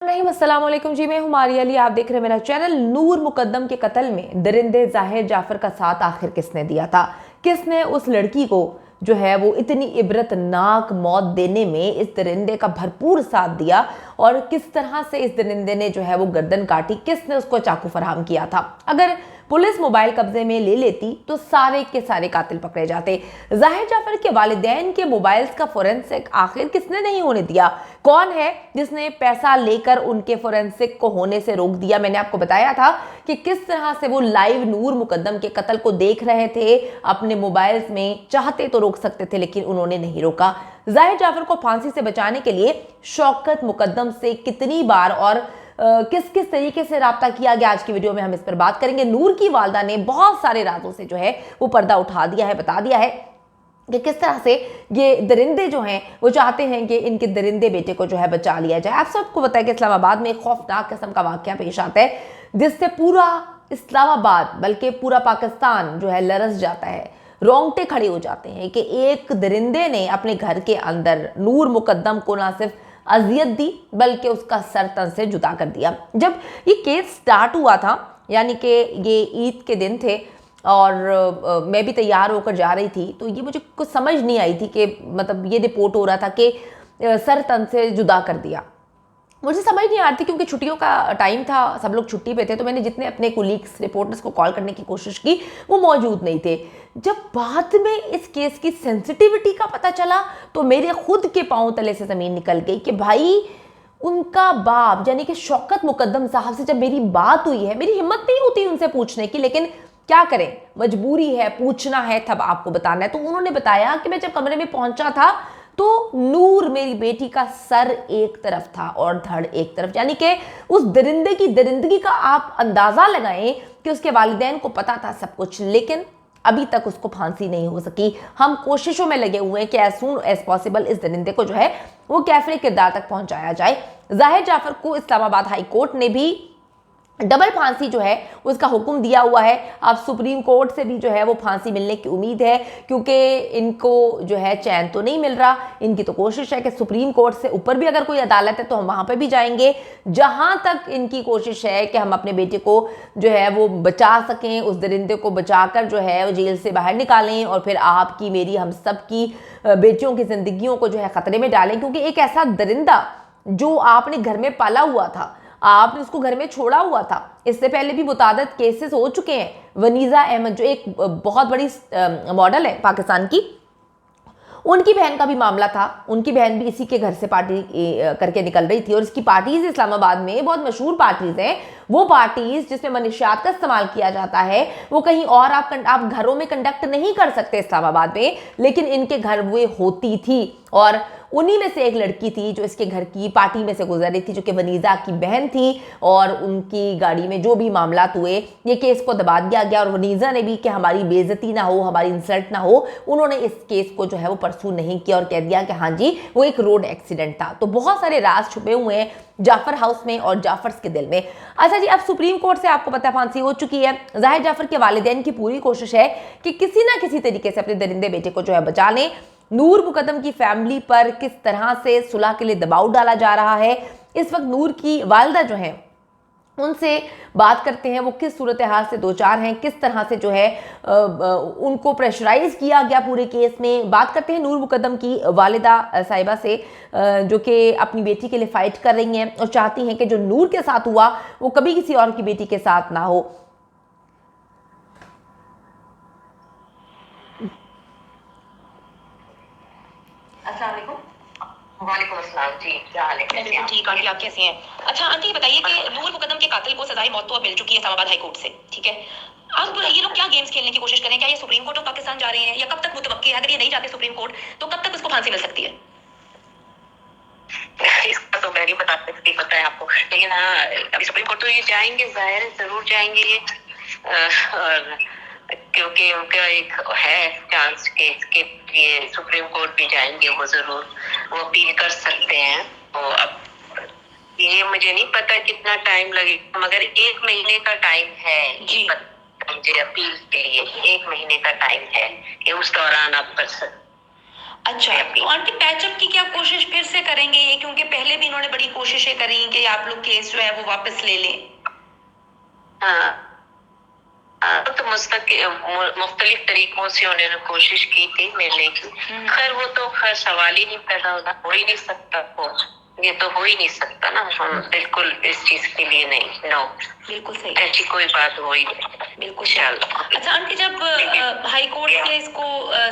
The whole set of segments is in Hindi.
नहीं, अस्सलाम वालेकुम जी। मैं हूं मारिया अली, आप देख रहे हैं मेरा चैनल। नूर मुकद्दम के कत्ल में दरिंदे जाहिर जाफर का साथ आखिर किसने दिया था? किसने उस लड़की को जो है वो इतनी इबरतनाक मौत देने में इस दरिंदे का भरपूर साथ दिया, और किस तरह से इस दरिंदे ने जो है वो गर्दन काटी? किसने उसको चाकू फराहम किया था? अगर पुलिस मोबाइल कब्जे में ले लेती तो सारे के सारे कातिल पकड़े जाते। जाहिर जाफर के वालिदैन के मोबाइल्स का फोरेंसिक आखिर किसने नहीं होने दिया? कौन है जिसने पैसा लेकर उनके फोरेंसिक को होने से रोक दिया? मैंने आपको बताया था कि किस तरह से वो लाइव नूर मुकद्दम के कत्ल को देख रहे थे अपने मोबाइल्स में। चाहते तो रोक सकते थे, लेकिन उन्होंने नहीं रोका। जाहिर जाफर को फांसी से बचाने के लिए शौकत मुकद्दम से कितनी बार और किस किस तरीके से राब्ता किया गया, आज की वीडियो में हम इस पर बात करेंगे। नूर की वालदा ने बहुत सारे राजों से जो है वो पर्दा उठा दिया है, बता दिया है कि किस तरह से ये दरिंदे जो हैं वो चाहते हैं कि इनके दरिंदे बेटे को जो है बचा लिया जाए। आप सबको पता है कि इस्लामाबाद में एक खौफनाक किस्म का वाकया पेश आता है, जिससे पूरा इस्लामाबाद बल्कि पूरा पाकिस्तान जो है लरस जाता है। रोंगटे खड़े हो जाते हैं कि एक दरिंदे ने अपने घर के अंदर नूर मुकद्दम को ना सिर्फ अजियत दी बल्कि उसका सर तन से जुदा कर दिया। जब ये केस स्टार्ट हुआ था, यानी कि ये ईद के दिन थे और मैं भी तैयार होकर जा रही थी, तो ये मुझे कुछ समझ नहीं आई थी कि मतलब ये रिपोर्ट हो रहा था कि सर तन से जुदा कर दिया। मुझे समझ नहीं आ रही थी क्योंकि छुट्टियों का टाइम था, सब लोग छुट्टी पे थे, तो मैंने जितने अपने कोलीग्स रिपोर्टर्स को कॉल करने की कोशिश की वो मौजूद नहीं थे। जब बाद में इस केस की सेंसिटिविटी का पता चला तो मेरे खुद के पांव तले से ज़मीन निकल गई कि भाई उनका बाप यानी कि शौकत मुकद्दम साहब से जब मेरी बात हुई है, मेरी हिम्मत नहीं होती उनसे पूछने की, लेकिन क्या करें, मजबूरी है, पूछना है, तब आपको बताना है। तो उन्होंने बताया कि मैं जब कमरे में पहुंचा था तो नूर मेरी बेटी का सर एक तरफ था और धड़ एक तरफ, यानी कि उस दरिंदे की दरिंदगी का आप अंदाजा लगाएं कि उसके वालिदैन को पता था सब कुछ, लेकिन अभी तक उसको फांसी नहीं हो सकी। हम कोशिशों में लगे हुए हैं कि एज सून एज पॉसिबल इस दरिंदे को जो है वो कैफरे किरदार तक पहुंचाया जाए। जाहिर जाफर को इस्लामाबाद हाई कोर्ट ने भी डबल फांसी जो है उसका हुक्म दिया हुआ है। अब सुप्रीम कोर्ट से भी जो है वो फांसी मिलने की उम्मीद है, क्योंकि इनको जो है चैन तो नहीं मिल रहा। इनकी तो कोशिश है कि सुप्रीम कोर्ट से ऊपर भी अगर कोई अदालत है तो हम वहां पे भी जाएंगे। जहां तक इनकी कोशिश है कि हम अपने बेटे को जो है वो बचा सकें, उस दरिंदे को बचाकर जो है वो जेल से बाहर निकालें और फिर आपकी मेरी हम सब की बेटियों की जिंदगियों को जो है खतरे में डालें। क्योंकि एक ऐसा दरिंदा जो आपने घर में पाला हुआ था, आपने उसको घर में छोड़ा हुआ था। इससे पहले भी मुतादद केसेस हो चुके हैं। वनीजा अहमद जो एक बहुत बड़ी मॉडल है पाकिस्तान की, उनकी बहन का भी मामला था। उनकी बहन भी इसी के घर से पार्टी करके निकल रही थी, और इसकी पार्टीज इस्लामाबाद में बहुत मशहूर पार्टीज हैं। वो पार्टीज जिसमें मनशियात का इस्तेमाल किया जाता है वो कहीं और आप घरों में कंडक्ट नहीं कर सकते इस्लामाबाद में, लेकिन इनके घर वो होती थी। और उन्हीं में से एक लड़की थी जो इसके घर की पार्टी में से गुजर रही थी, जो कि वनीजा की बहन थी, और उनकी गाड़ी में जो भी मामलात हुए ये केस को दबा दिया गया। और वनीजा ने भी कि हमारी बेइज्जती ना हो, हमारी इंसल्ट ना हो, उन्होंने इस केस को जो है वो परसू नहीं किया और कह दिया कि हाँ जी वो एक रोड एक्सीडेंट था। तो बहुत सारे राज छुपे हुए हैं जाफर हाउस में और जाफर्स के दिल में। अच्छा जी, अब सुप्रीम कोर्ट से आपको पता है फांसी हो चुकी है। जाहिर जाफर के वालिदैन की पूरी कोशिश है कि किसी ना किसी तरीके से अपने दरिंदे बेटे को जो है बचा लें। नूर मुकद्दम की फैमिली पर किस तरह से सुलह के लिए दबाव डाला जा रहा है, इस वक्त नूर की वालदा जो है उनसे बात करते हैं, वो किस सूरत हाल से दो चार हैं, किस तरह से जो है उनको प्रेशराइज किया गया पूरे केस में। बात करते हैं नूर मुकद्दम की वालिदा साहिबा से, जो कि अपनी बेटी के लिए फाइट कर रही हैं और चाहती हैं कि जो नूर के साथ हुआ वो कभी किसी और की बेटी के साथ ना हो। वालेकुम अस्सलाम जी, क्या हाल है? मैं ठीक आंटी, आप कैसी हैं? अच्छा आंटी बताइए कि नूर मुकद्दम के कातिल को सजाए मौत तो अब मिल चुकी है इस्लामाबाद हाई कोर्ट से, ठीक है? अब ये लोग क्या गेम्स खेलने की कोशिश करें? क्या ये सुप्रीम कोर्ट ऑफ पाकिस्तान जा रहे हैं, या कब तक मुतवक्की है? अगर ये नहीं जाते सुप्रीम कोर्ट तो कब तक उसको फांसी मिल सकती है? इसका तो मैं नहीं बता सकती, पता है आपको, लेकिन हाँ अभी सुप्रीम कोर्ट तो ये जाएंगे, जाहिर है जरूर जाएंगे ये, और क्योंकि उनका एक है चांस के ये सुप्रीम कोर्ट भी जाएंगे, वो जरूर वो अपील कर सकते हैं। तो अब ये मुझे नहीं पता कितना टाइम लगेगा, मगर 1 महीने का टाइम है जी मुझे अपील के लिए। 1 महीने का टाइम है कि उस दौरान आप कर सकते। अच्छा, तो आंटी पैचअप की क्या कोशिश फिर से करेंगे ये, क्योंकि पहले भी इन्होंने बड़ी कोशिशें करी कि आप लोग केस जो है वो वापस ले लें। हाँ, तो मुख्तलिफ तरीकों से उन्होंने कोशिश की थी मिलने की। खैर वो तो खैर सवाल ही नहीं पैदा होता, हो ही नहीं सकता, वो ये तो हो ही नहीं सकता ना। हम बिल्कुल इस चीज के लिए नहीं, नो, बिल्कुल सही, ऐसी कोई बात हो ही नहीं। बिल्कुल सही। अच्छा आंटी, जब हाई कोर्ट से इसको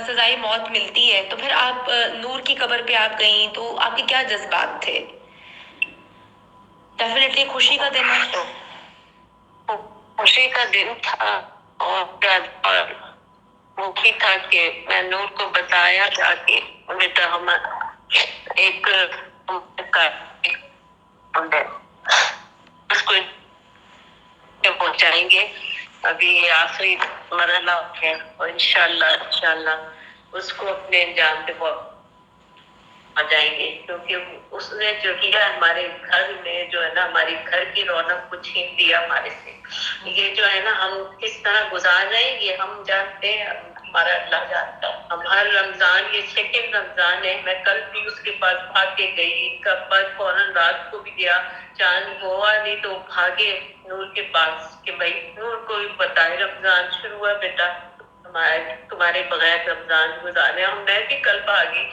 सजाए मौत मिलती है तो फिर आप नूर की कब्र पे आप गई, तो आपके क्या जज्बात थे? डेफिनेटली खुशी का दिन है। खुशी का दिन था, और वो भी था कि मैं नूर को बताया जाके, बेटा हम एक उसको पहुंचाएंगे, अभी ये आखिरी मरहला है, और इंशाल्लाह उसको अपने जान पे आ जाएंगे। क्योंकि उसने जो किया हमारे घर में, जो है ना, हमारी घर की रौनक को छीन दिया हमारे से। ये जो है ना, हम किस तरह गुजार रहे हैं ये हम जानते हैं, हमारा अल्लाह जानता है। हम हर रमजान, ये सेकंड रमजान है, मैं कल भी उसके पास भाग के गई, इसका बाद फौरन रात को भी गया, चांद हुआ नहीं तो भागे नूर के पास कि भाई नूर को भी बताए रमजान शुरू हुआ बेटा, तुम्हारे बगैर रमजान गुजारे। हम मैं भी कल भागी,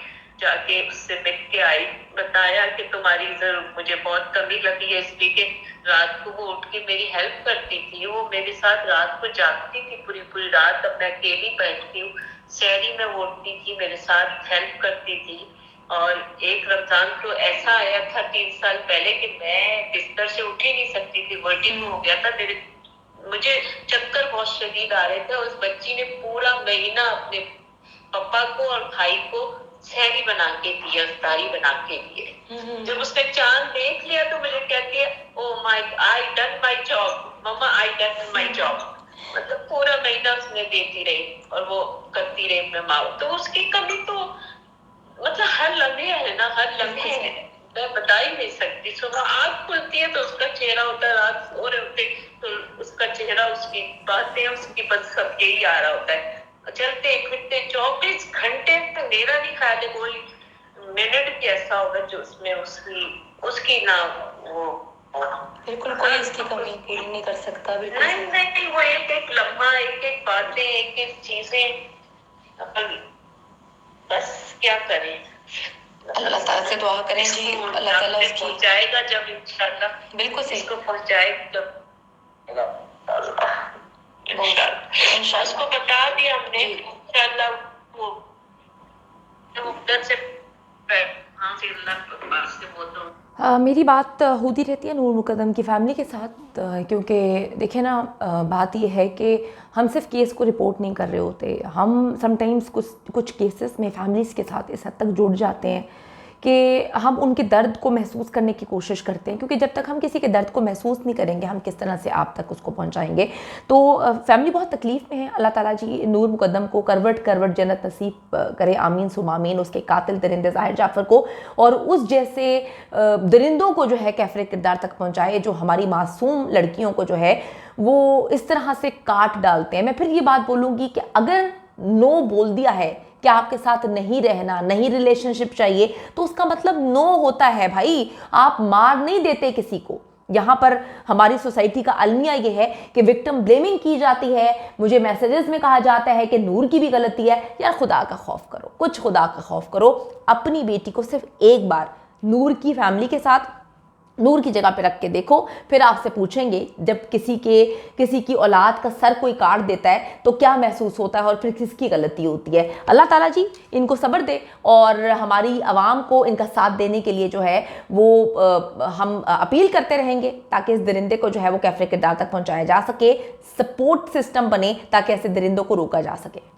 जाके उससे मिल के आई, बताया कि तुम्हारी जरूर मुझे बहुत कमी लगी है, इसलिए कि रात को वो उठ के मेरी हेल्प करती थी, वो मेरे साथ रात को जागती थी पूरी पूरी रात। अब मैं अकेली बैठती हूँ, शहरी में वो उठती थी, मेरे साथ हेल्प करती थी। और एक रमजान तो ऐसा आया था 3 साल पहले कि मैं बिस्तर से उठ ही नहीं सकती थी, वर्टिंग हो गया था मेरे, मुझे चक्कर बहुत शदीद आ रहे थे। उस बच्ची ने पूरा महीना अपने पापा को और भाई को सहरी बना के दी, अफ्तारी बना के दिए। जब उसने चांद देख लिया तो मुझे कहती है, oh my, I done my job mamma, I done my job. मतलब पूरा महीना उसने देती रही और वो करती रही अपने माँ। तो उसकी कमी तो मतलब हर लम्हे है ना, हर लम्हे है, मैं बता ही नहीं सकती। सुबह आँख खुलती है तो उसका चेहरा होता है, रात सो रहे होते तो उसका चेहरा, उसकी बातें, उसकी बस सब यही आ रहा होता है। चलते फिरते 24 घंटे तो मेरा नहीं ख्याल है कोई मिनट भी ऐसा होगा जो उसमें उसकी ना वो, बिल्कुल कोई इसकी कमी पूरी नहीं कर सकता। बिल्कुल नहीं, वो एक एक लम्हा, एक एक बातें, एक एक चीजें, बस क्या करें। अल्लाह ताला से दुआ करें जी, अल्लाह ताला उसकी पहुंचाएगा जब इंशाल्लाह, बिल्कुल सही, इसको पहुंचाएगा जब इंशाल्लाह उसको बता दिया हमने, इंशाल्लाह वो तो उधर से हाँ से अल्लाह के पास से वो तो मेरी बात होती रहती है नूर मुकद्दम की फैमिली के साथ, क्योंकि देखिए ना, बात ये है कि हम सिर्फ केस को रिपोर्ट नहीं कर रहे होते, हम समटाइम्स कुछ केसेस में फैमिलीज़ के साथ इस हद तक जुड़ जाते हैं कि हम उनके दर्द को महसूस करने की कोशिश करते हैं, क्योंकि जब तक हम किसी के दर्द को महसूस नहीं करेंगे हम किस तरह से आप तक उसको पहुंचाएंगे। तो फैमिली बहुत तकलीफ़ में है। अल्लाह ताला जी नूर मुकद्दम को करवट करवट जन्नत नसीब करे, आमीन सुम आमीन। उसके कातिल दरिंदे ज़ाहिर जाफ़र को और उस जैसे दरिंदों को जो है कैफरे किरदार तक पहुँचाए, जो हमारी मासूम लड़कियों को जो है वो इस तरह से काट डालते हैं। मैं फिर ये बात बोलूँगी कि अगर नो बोल दिया है कि आपके साथ नहीं रहना, नहीं रिलेशनशिप चाहिए, तो उसका मतलब नो होता है भाई। आप मार नहीं देते किसी को। यहाँ पर हमारी सोसाइटी का अलमिया ये है कि विक्टिम ब्लेमिंग की जाती है। मुझे मैसेजेस में कहा जाता है कि नूर की भी गलती है। यार खुदा का खौफ करो, कुछ खुदा का खौफ करो। अपनी बेटी को सिर्फ एक बार नूर की फैमिली के साथ, नूर की जगह पे रख के देखो, फिर आपसे पूछेंगे जब किसी की औलाद का सर कोई काट देता है तो क्या महसूस होता है और फिर किसकी गलती होती है। अल्लाह ताला जी इनको सब्र दे और हमारी आवाम को इनका साथ देने के लिए जो है वो हम अपील करते रहेंगे ताकि इस दरिंदे को जो है वो कैफरे किरदार तक पहुंचाया जा सके, सपोर्ट सिस्टम बने ताकि ऐसे दरिंदों को रोका जा सके।